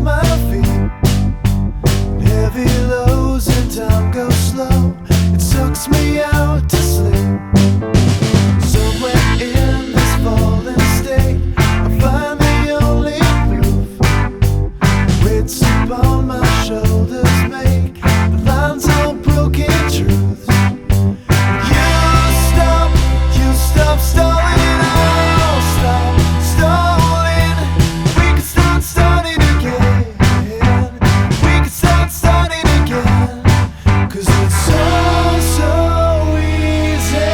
my feet. Heavy lows and time goes slow. It sucks me out to sleep. Somewhere in this fallen state, I find the only proof. Weights upon my shoulders make the lines all broken truths. You stop stalling, I'll stop stalling. We can start starting again. We can start starting again. 'Cause it's so easy.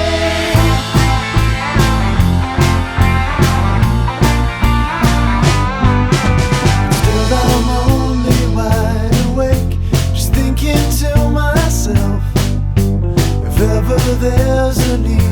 Still I'm only wide awake, just thinking to myself, if ever there's a need